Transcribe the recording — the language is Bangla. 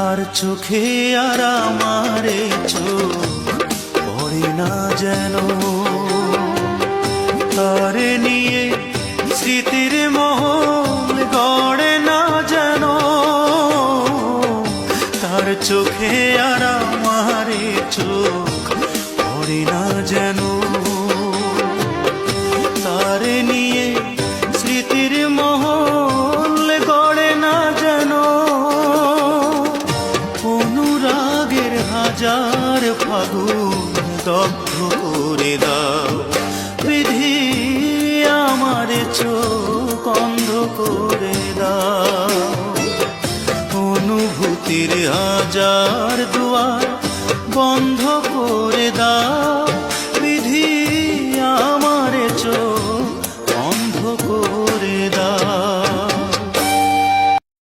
তার চোখে আর আমারে চোখ পড়ে না যেন, তারে নিয়ে স্মৃতির মহল গড়ে না যেন। তার চোখে আর আমারে চোখ পড়ে না যেন, তারে নিয়ে স্মৃতির মহল গড়ে না যেন। অনুরাগের হাজার ফাগুন দগ্ধ করে দাও বিধি, আমার চোখ অন্ধ করে দাও। অনুভূতির হাজার দুয়ার বন্ধ